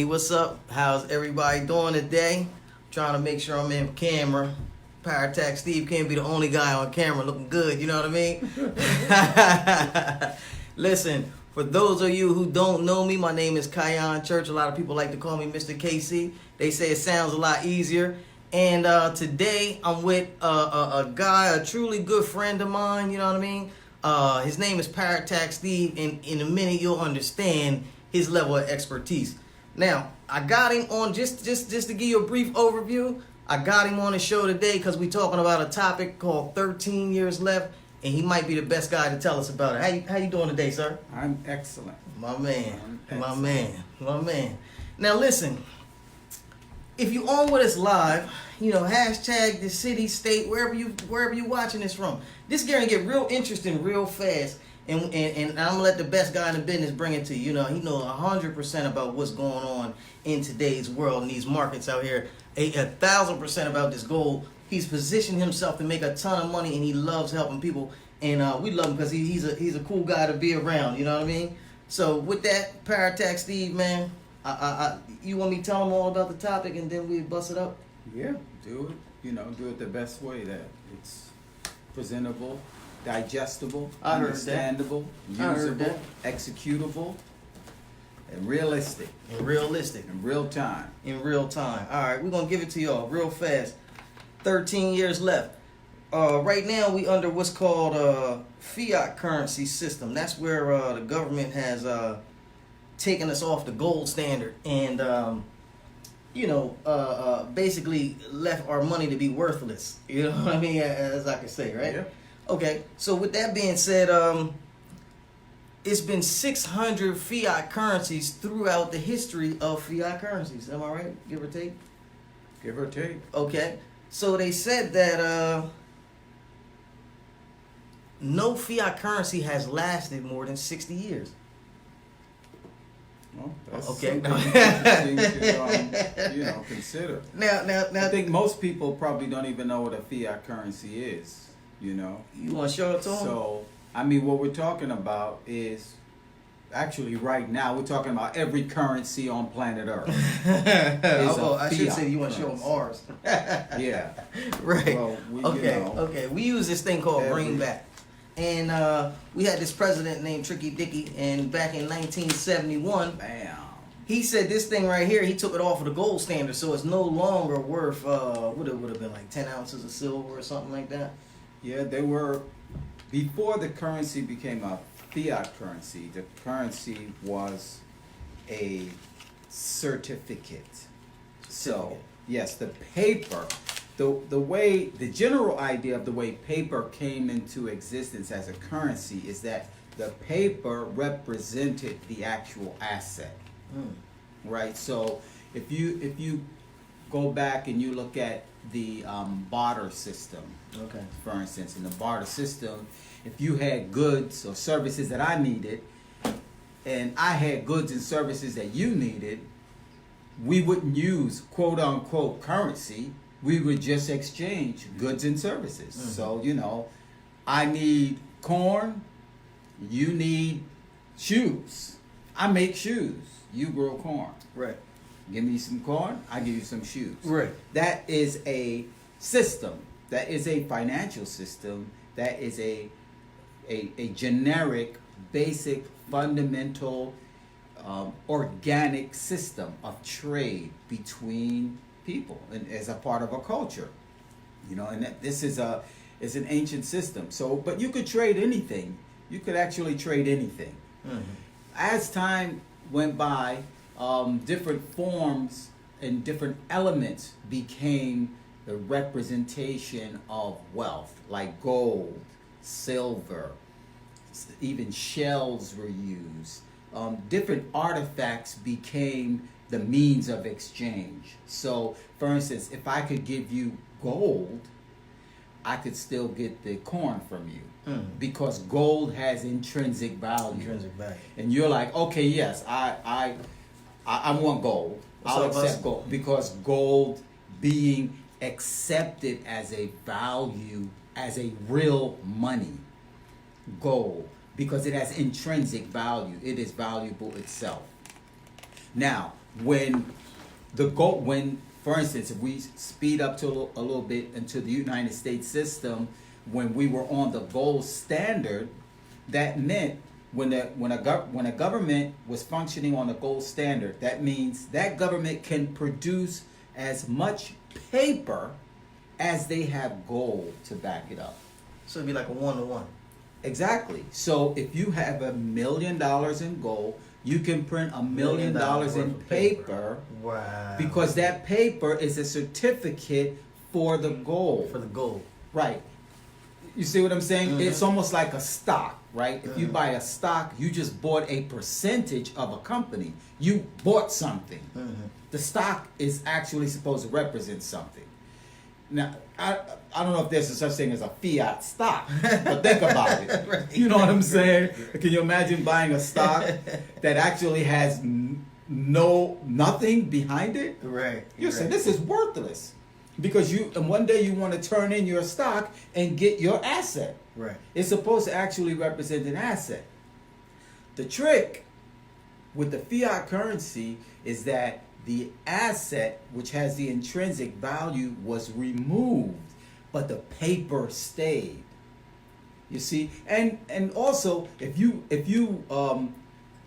Hey, what's up? How's everybody doing today? Trying to make sure I'm in camera. PowerTaxx Steve can't be the only guy on camera looking good, you know what I mean? Listen, for those of you who don't know me, my name is Khyon Church. A lot of people like to call me Mr. KC. They say it sounds a lot easier. And today I'm with a guy, a truly good friend of mine, you know what I mean? His name is PowerTaxx Steve, and in a minute you'll understand his level of expertise. Now, I got him on, just to give you a brief overview, I got him on the show today because we're talking about a topic called 13 years left, and he might be the best guy to tell us about it. How you doing today, sir? I'm excellent. My man, my man. Now listen, if you on with us live, you know, hashtag the city, state, wherever you watching this from. This is going to get real interesting real fast. And I'm going to let the best guy in the business bring it to you. You know, he knows 100% about what's going on in today's world and these markets out here. 1,000% about this gold. He's positioned himself to make a ton of money, and he loves helping people. And we love him because he's a cool guy to be around. You know what I mean? So with that, PowerTaxx Steve, man, you want me to tell him all about the topic and then we bust it up? Yeah, do it. You know, do it the best way that it's presentable, digestible, understandable, usable, executable, and realistic. In real time. All right, we're going to give it to y'all real fast. 13 years left. Right now, we under what's called fiat currency system. That's where the government has taken us off the gold standard and, basically left our money to be worthless. You know what I mean? As I can say, right? Yeah. Okay, so with that being said, it's been 600 fiat currencies throughout the history of fiat currencies. Am I right? Give or take? Give or take. Okay, so they said that no fiat currency has lasted more than 60 years. Well, that's okay. Interesting to consider. Now, I think most people probably don't even know what a fiat currency is. You know. You want to show it to them? So, I mean, what we're talking about is actually right now we're talking about every currency on planet Earth. I should say you want to show them ours. Yeah. Right. Well, Okay. We use this thing called greenback. And we had this president named Tricky Dicky, and back in 1971, bam, he said this thing right here, he took it off of the gold standard, so it's no longer worth, what it would have been like 10 ounces of silver or something like that. Yeah, they were, before the currency became a fiat currency, the currency was a certificate. So, yes, the paper, the general idea of the way paper came into existence as a currency is that the paper represented the actual asset, right? So if you go back and you look at the barter system, okay, for instance, in the barter system, if you had goods or services that I needed, and I had goods and services that you needed, we wouldn't use quote unquote currency. We would just exchange goods and services. Mm-hmm. So, I need corn, you need shoes. I make shoes, you grow corn. Right. Give me some corn, I give you some shoes. Right. That is a system. That is a financial system. That is a generic, basic, fundamental, organic system of trade between people and as a part of a culture, and this is an ancient system. So, but you could trade anything. You could actually trade anything. Mm-hmm. As time went by, different forms and different elements became the representation of wealth, like gold, silver, even shells were used. Different artifacts became the means of exchange. So, for instance, if I could give you gold, I could still get the corn from you because gold has intrinsic value. And you're like, okay, yes, I want gold. I'll accept gold because gold being accepted as a value, as a real money, gold, because it has intrinsic value. It is valuable itself. Now, when for instance, if we speed up to a little bit into the United States system, when we were on the gold standard, that meant when a government was functioning on the gold standard, that means that government can produce as much paper as they have gold to back it up. So it'd be like a 1-to-1. Exactly. So if you have $1 million in gold, you can print $1 million in paper. Wow. Because that paper is a certificate for the gold. For the gold. Right. You see what I'm saying? Mm-hmm. It's almost like a stock, right? If you Mm-hmm. buy a stock, you just bought a percentage of a company. You bought something. Mm-hmm. The stock is actually supposed to represent something. Now, I don't know if there's a such thing as a fiat stock, but think about it. Right. You know what I'm saying? Can you imagine buying a stock that actually has nothing behind it? Right. You say this is worthless because and one day you want to turn in your stock and get your asset. Right. It's supposed to actually represent an asset. The trick with the fiat currency is that the asset, which has the intrinsic value, was removed, but the paper stayed. You see, and also if you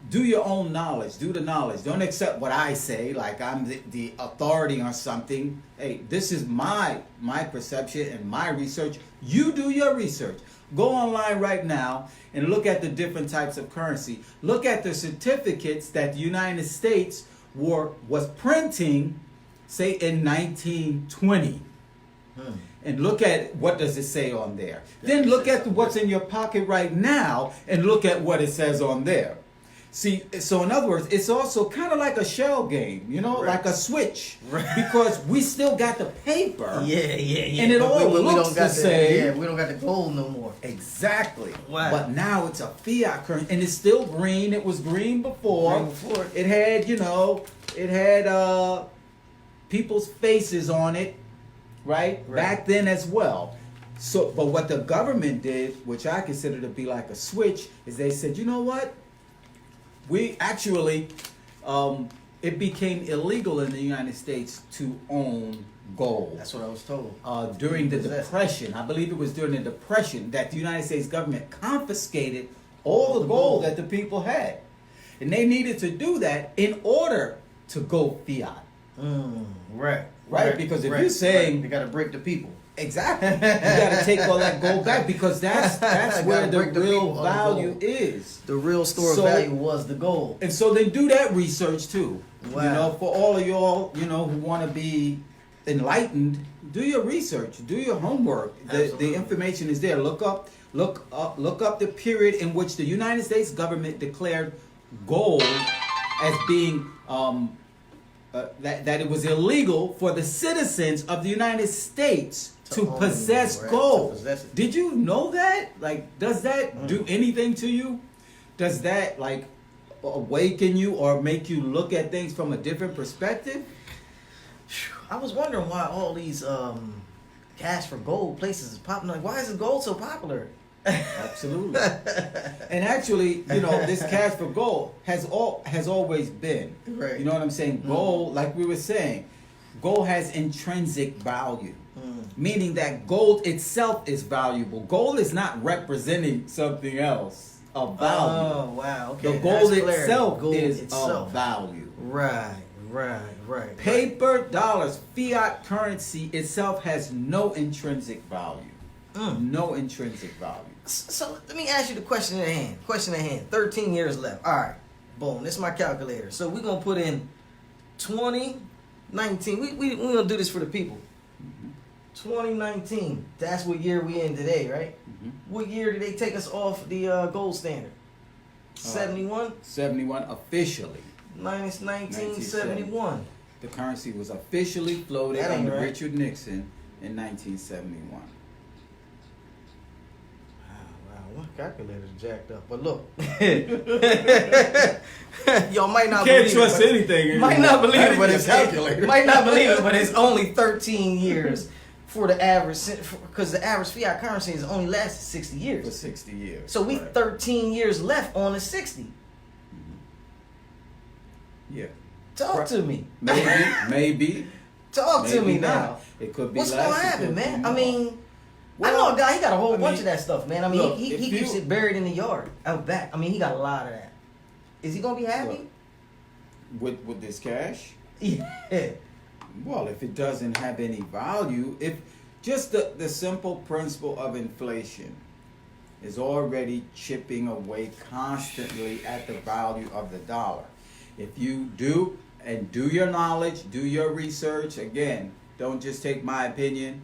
do your own knowledge, do the knowledge. Don't accept what I say like I'm the authority on something. Hey, this is my perception and my research. You do your research. Go online right now and look at the different types of currency. Look at the certificates that the United States was printing, say in 1920. And look at what does it say on there. Then look at what's in your pocket right now and look at what it says on there. See, so in other words, it's also kind of like a shell game, you know, like a switch. Right. Because we still got the paper. Yeah. And it all we looks don't got the same. Yeah, we don't got the gold no more. Exactly. Wow. But now it's a fiat currency, and it's still green. It was green before. It had, people's faces on it, right? Back then as well. So, but what the government did, which I consider to be like a switch, is they said, you know what? We actually, it became illegal in the United States to own gold. That's what I was told. During the Depression, I believe it was during the Depression, that the United States government confiscated all the gold that the people had. And they needed to do that in order to go fiat. Right. Because if you're saying... They got to break the people. Exactly. You got to take all that gold back because that's where the real value is. The real store of value was the gold. And so then do that research too. Wow. You know, for all of y'all, who want to be enlightened, do your research, do your homework. The information is there. Look up the period in which the United States government declared gold as being that it was illegal for the citizens of the United States to possess gold. Did you know that? Like, does that do anything to you? Does that like awaken you or make you look at things from a different perspective? I was wondering why all these cash for gold places is popping. Like, why is gold so popular? Absolutely. And actually, this cash for gold has always been. Right. You know what I'm saying? Gold, like we were saying, gold has intrinsic value. Meaning that gold itself is valuable. Gold is not representing something else of value. Oh, wow. Okay. The gold itself is of value. Right. Paper, dollars, fiat currency itself has no intrinsic value. No intrinsic value. So let me ask you the question at hand. 13 years left. All right. Boom. This is my calculator. So we're going to put in 2019. We're going to do this for the people. 2019. That's what year we in today, right? What year did they take us off the gold standard? 71? 71 officially. Minus 1971. The currency was officially floated under Richard Nixon in 1971. Wow, my calculator's jacked up. But look, y'all might not Can't believe trust it, anything. Might not believe it, but it's calculator. Might not believe it, but it's only 13 years for the average, because the average fiat currency has only lasted 60 years. For 60 years. So we 13 years left on the 60. Yeah. Talk to me. Maybe. Talk to me Maybe not. now. It could be What's less. gonna it happen, could be man? more. I mean, I Well, know a guy. He got a whole I bunch mean, of that stuff, man. I mean, look, he if keeps you- it buried in the yard out back. I mean, he got a lot of that. Is he gonna be happy? with this cash. Yeah. Well, if it doesn't have any value, if just the simple principle of inflation is already chipping away constantly at the value of the dollar. If you do your knowledge, do your research, again, don't just take my opinion,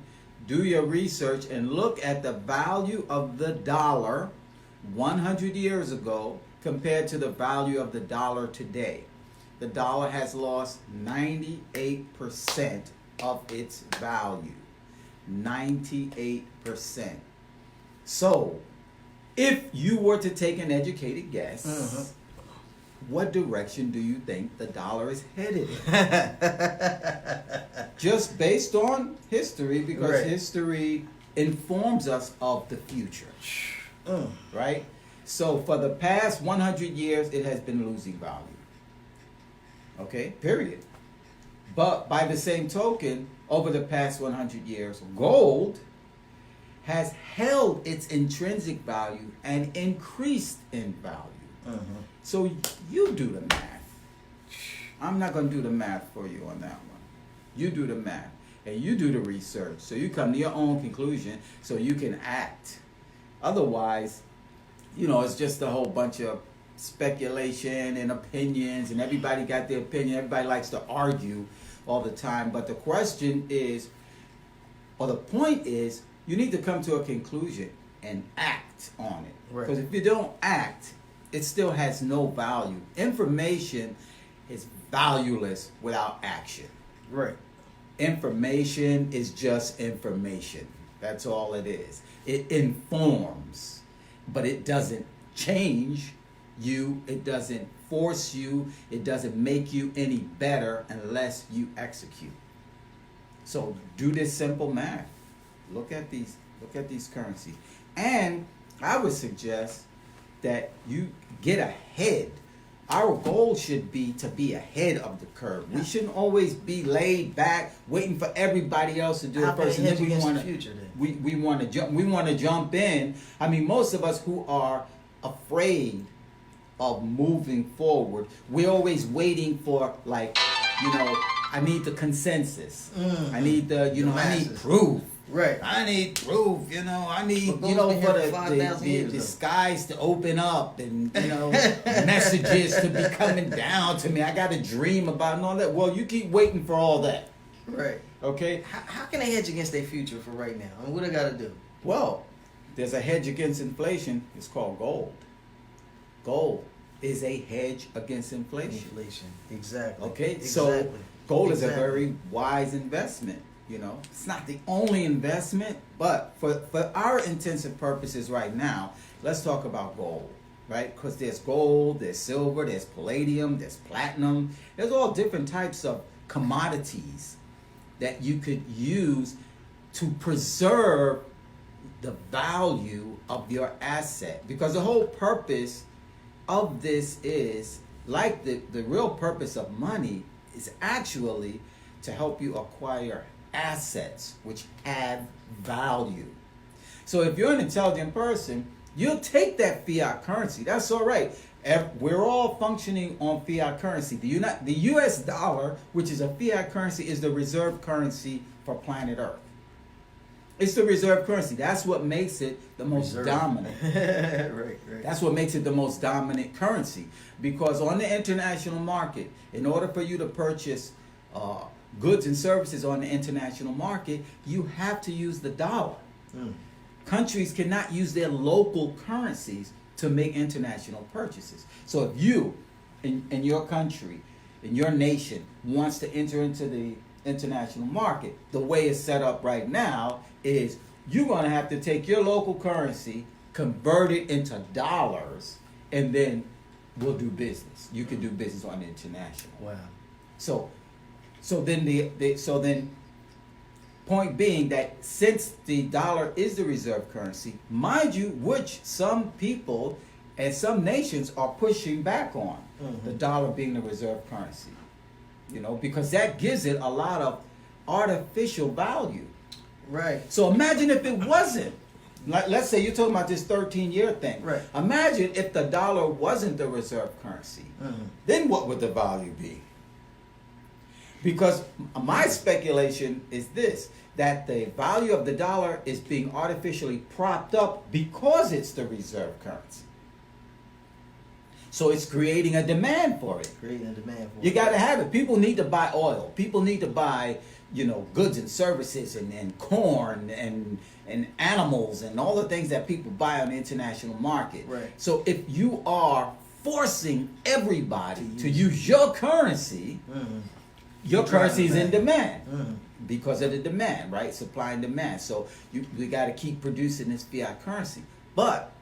do your research and look at the value of the dollar 100 years ago compared to the value of the dollar today. The dollar has lost 98% of its value. 98%. So, if you were to take an educated guess, what direction do you think the dollar is headed in? Just based on history, because Right. history informs us of the future. Right? So, for the past 100 years, it has been losing value. Okay, period. But by the same token, over the past 100 years, gold has held its intrinsic value and increased in value. So you do the math. I'm not going to do the math for you on that one. You do the math and you do the research. So you come to your own conclusion so you can act. Otherwise, it's just a whole bunch of speculation and opinions, and everybody got their opinion. Everybody likes to argue all the time. But the question is, or the point is, you need to come to a conclusion and act on it. Because if you don't act, it still has no value. Information is valueless without action. Right. Information is just information. That's all it is. It informs, but it doesn't change you, it doesn't force you, it doesn't make you any better unless you execute. So do this simple math. Look at these currencies. And I would suggest that you get ahead. Our goal should be to be ahead of the curve. We shouldn't always be laid back waiting for everybody else to do it first. And then we want to jump in. I mean, most of us who are afraid of moving forward, we're always waiting for, I need the consensus. I need I need proof. Right. I need proof, I need, for the skies to open up and, messages to be coming down to me. I got a dream about and all that. Well, you keep waiting for all that. Right. Okay? How can they hedge against their future for right now? I mean, what they got to do? Well, there's a hedge against inflation. It's called gold. Gold is a hedge against inflation. Exactly. Okay? So gold is a very wise investment. It's not the only investment, but for our intents and purposes right now, let's talk about gold, right? Because there's gold, there's silver, there's palladium, there's platinum. There's all different types of commodities that you could use to preserve the value of your asset. Because the whole purpose of this is, like the real purpose of money, is actually to help you acquire assets which add value. So if you're an intelligent person, you'll take that fiat currency. That's all right. We're all functioning on fiat currency. The US dollar, which is a fiat currency, is the reserve currency for planet Earth. It's the reserve currency. That's what makes it the most dominant. Right. That's what makes it the most dominant currency. Because on the international market, in order for you to purchase goods and services on the international market, you have to use the dollar. Countries cannot use their local currencies to make international purchases. So if you, in your country, in your nation, wants to enter into the international market, the way it's set up right now is you're going to have to take your local currency, convert it into dollars, and then we'll do business. You can do business on the international. Wow. So then point being that since the dollar is the reserve currency, mind you, which some people and some nations are pushing back on, the dollar being the reserve currency. because that gives it a lot of artificial value. Right. So imagine if it wasn't. Like, let's say you're talking about this 13-year thing. Right. Imagine if the dollar wasn't the reserve currency. Mm-hmm. Then what would the value be? Because my speculation is this, that the value of the dollar is being artificially propped up because it's the reserve currency. So it's creating a demand for it. Creating a demand for it. You got to have it. People need to buy oil. People need to buy, goods and services and corn and animals and all the things that people buy on the international market. Right. So if you are forcing everybody to use your currency, Mm-hmm. your currency is in demand Mm-hmm. because of the demand, right? Supply and demand. So we got to keep producing this fiat currency. But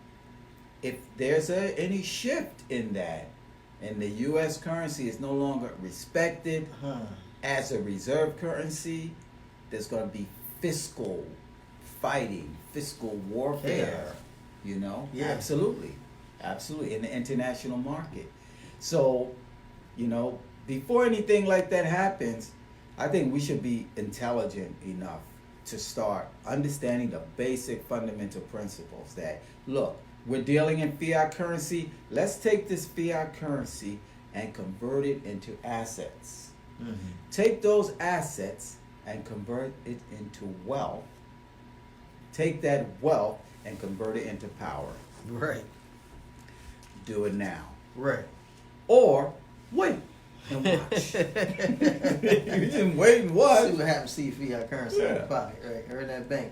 if there's any shift in that, and the U.S. currency is no longer respected as a reserve currency, there's going to be fiscal fighting, fiscal warfare, Yeah. Absolutely in the international market. So, before anything like that happens, I think we should be intelligent enough to start understanding the basic fundamental principles that, look, we're dealing in fiat currency. Let's take this fiat currency and convert it into assets. Mm-hmm. Take those assets and convert it into wealth. Take that wealth and convert it into power. Right. Do it now. Right. Or wait and watch. You can wait and watch. See what happens to your fiat currency in Yeah. your pocket, right? Or in that bank.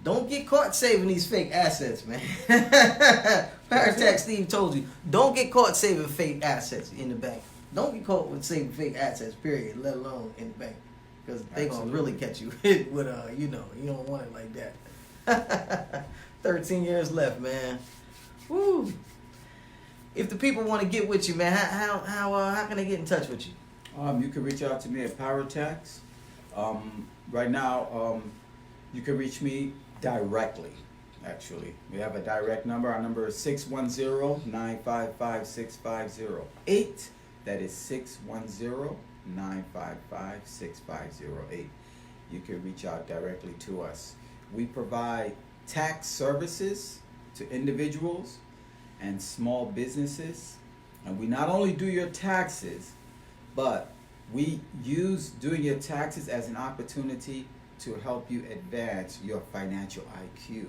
Don't get caught saving these fake assets, man. PowerTaxx Steve told you, don't get caught saving fake assets in the bank. Don't get caught with saving fake assets, period, let alone in the bank. Because they going to really catch you with, you don't want it like that. 13 years left, man. Woo. If the people want to get with you, man, how can they get in touch with you? You can reach out to me at PowerTaxx. Right now, you can reach me directly, actually. We have a direct number. Our number is 610-955-6508. That is 610-955-6508. You can reach out directly to us. We provide tax services to individuals and small businesses. And we not only do your taxes, but we use doing your taxes as an opportunity to help you advance your financial IQ.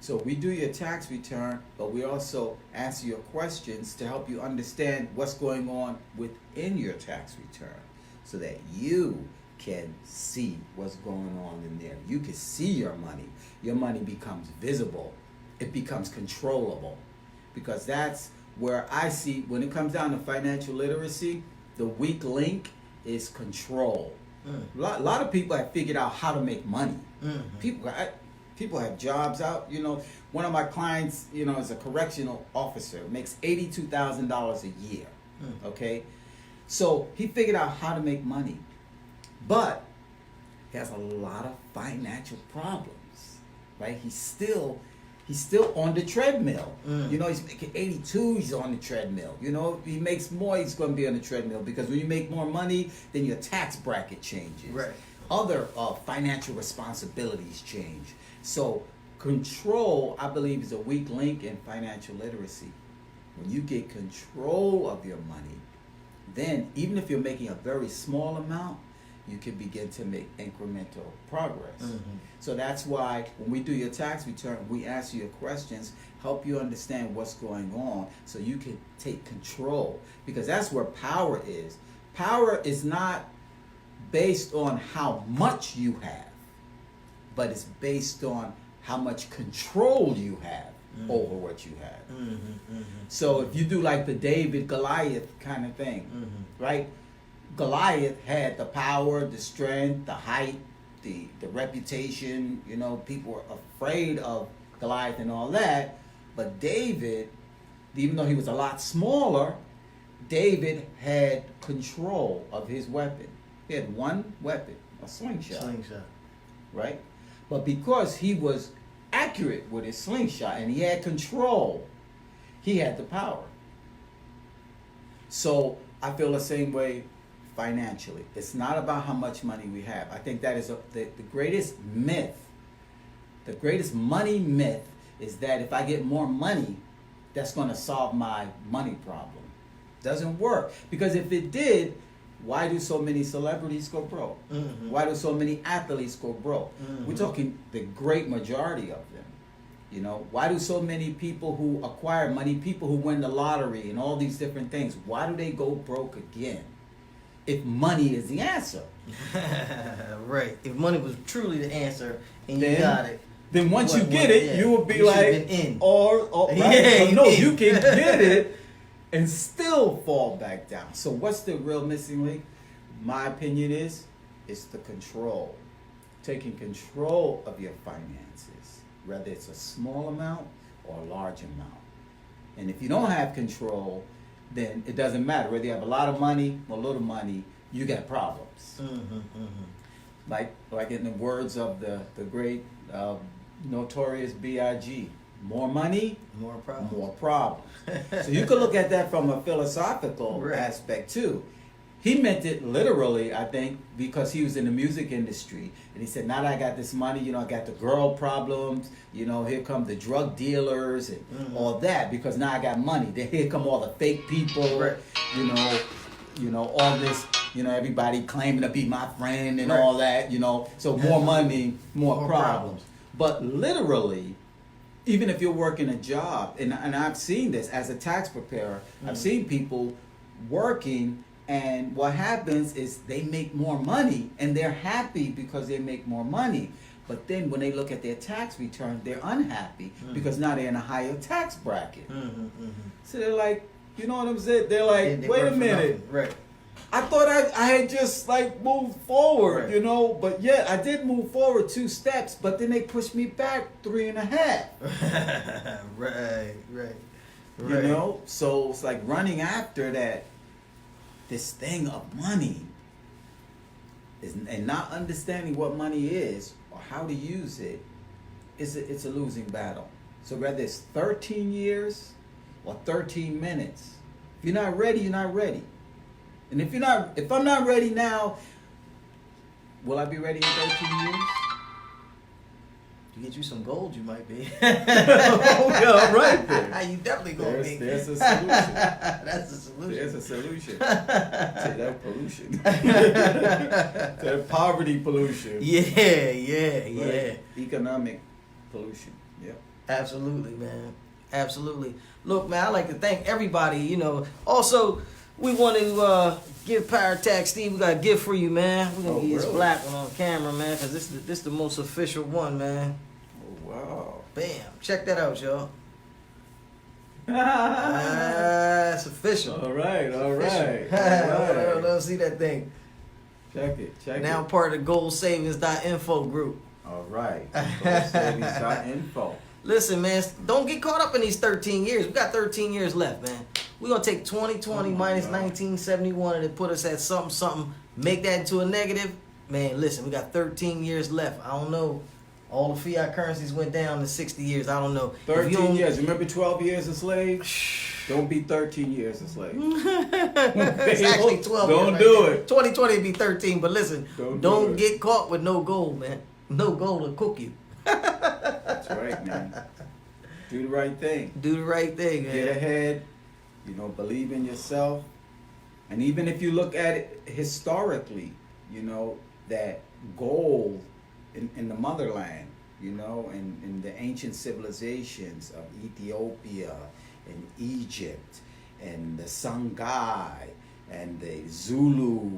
So we do your tax return, but we also answer your questions to help you understand what's going on within your tax return so that you can see what's going on in there. You can see your money. Your money becomes visible. It becomes controllable. Because that's where I see, when it comes down to financial literacy, the weak link is control. A lot of people have figured out how to make money. People have jobs out. One of my clients, is a correctional officer, makes $82,000 a year. Okay, so he figured out how to make money, but he has a lot of financial problems. Right? He's still on the treadmill. He's making 82, he's on the treadmill. He makes more, he's going to be on the treadmill, because when you make more money, then your tax bracket changes. Right. Other financial responsibilities change. So control, I believe, is a weak link in financial literacy. When you get control of your money, then even if you're making a very small amount, you can begin to make incremental progress. So that's why when we do your tax return, we ask you your questions, help you understand what's going on so you can take control. Because that's where power is. Power is not based on how much you have, but it's based on how much control you have over what you have. So if you do like the David Goliath kind of thing, right? Goliath had the power, the strength, the height, the reputation. People were afraid of Goliath and all that. But David, even though he was a lot smaller, David had control of his weapon. He had one weapon, a slingshot. Right? But because he was accurate with his slingshot and he had control, he had the power. So I feel the same way financially. It's not about how much money we have. I think that is the greatest myth. The greatest money myth is that if I get more money, that's going to solve my money problem. Doesn't work. Because if it did, why do so many celebrities go broke? Mm-hmm. Why do so many athletes go broke? Mm-hmm. We're talking the great majority of them. You know, why do so many people who acquire money, people who win the lottery and all these different things, why do they go broke again? If money is the answer. Right. If money was truly the answer and you Then- got it. Then once you get it, you will be you should've like, been in. or right? Yeah, But no, in. you can get it and still fall back down. So what's the real missing link? My opinion is, it's the control. Taking control of your finances, whether it's a small amount or a large amount. And if you don't have control, then it doesn't matter whether you have a lot of money or little money, you got problems. Mm-hmm, Like in the words of the great notorious B.I.G., more money, More problems. more problems. So you could look at that from a philosophical Right. aspect too. He meant it literally, I think, because he was in the music industry. And he said, now that I got this money, you know, I got the girl problems, you know, here come the drug dealers and all that, because now I got money. Then here come all the fake people, Right. you know, all this, you know, everybody claiming to be my friend and Right. all that, you know. So more money, more More problems. But literally, even if you're working a job, and I've seen this as a tax preparer, I've seen people working, and what happens is they make more money and they're happy because they make more money. But then when they look at their tax return, they're unhappy because now they're in a higher tax bracket. So they're like, you know what I'm saying? They're like, They wait a work for minute. nothing. Right. I thought I had just like moved forward, Right. you know, but yeah, I did move forward 2 steps, but then they pushed me back 3.5. Right. You know, so it's like running after this thing of money and not understanding what money is or how to use it it's a losing battle. So whether it's 13 years or 13 minutes, if you're not ready, you're not ready. And if I'm not ready now, will I be ready in 13 years? To get you some gold, you might be. Yeah, right there. You definitely gonna be. There's a solution. That's the solution. There's a solution to that pollution. To that poverty pollution. Yeah. Economic pollution. Yeah. Absolutely, man. Absolutely. Look, man, I'd like to thank everybody, you know. Also, we want to give PowerTaxx, Steve, we got a gift for you, man. We're going to give you this really? black one on camera, man, because this is the most official one, man. Oh, wow. Bam. Check that out, y'all. That's official. All right. Let's see that thing. Check it. Now part of the GoldSavings.Info group. All right. GoldSavings.Info. Listen, man, don't get caught up in these 13 years. We got 13 years left, man. We're going to take 2020 minus God. 1971 and it put us at something, make that into a negative. Man, listen, we got 13 years left. I don't know. All the fiat currencies went down to 60 years. I don't know. 13 years. Remember 12 years a slave? Don't be 13 years a slave. It's actually 12 Don't years do right it. there. 2020 would be 13, but listen, Don't don't do it. get caught with no gold, man. No gold will cook you. That's right, man. Do the right thing. Do the right thing, man. Get ahead. You know, believe in yourself. And even if you look at it historically, you know, that gold in the motherland, you know, in the ancient civilizations of Ethiopia and Egypt and the Songhai and the Zulu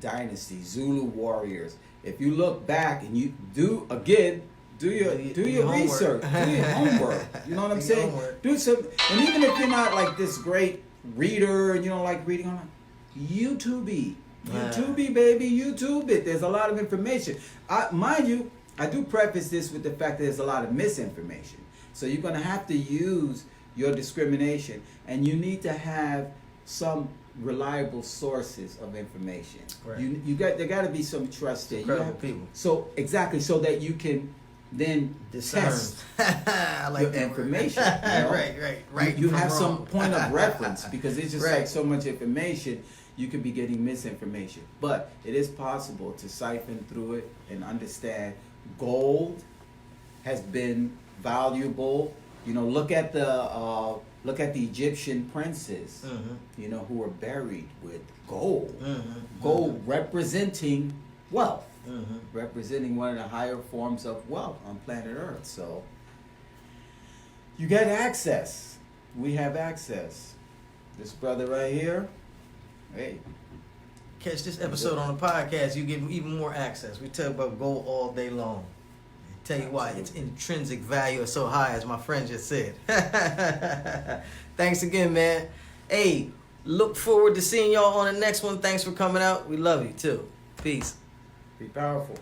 dynasty, Zulu warriors. If you look back and you do your homework. research, do your homework. You know what I'm Do your saying? homework. Do some, and even if you're not like this great reader and you don't like reading online, YouTube, baby, YouTube it. There's a lot of information. Mind you, I do preface this with the fact that there's a lot of misinformation. So you're gonna have to use your discrimination, and you need to have some reliable sources of information. Right. There got to be some trust there. Credible people. So exactly, so that you can then Discern. test I like your that information. word. You know? Right. You from have wrong. some point of reference because it's just Right. like so much information. you could be getting misinformation. But it is possible to siphon through it and understand gold has been valuable. You know, look at the Egyptian princes, you know, who were buried with gold. Gold representing wealth, representing one of the higher forms of wealth on planet Earth. So you get access. We have access. This brother right here, hey. Catch this episode on the podcast. You get even more access. We talk about gold all day long. Tell you why its intrinsic value is so high, as my friend just said. Thanks again, man. Hey, look forward to seeing y'all on the next one. Thanks for coming out. We love you too. Peace. Be powerful.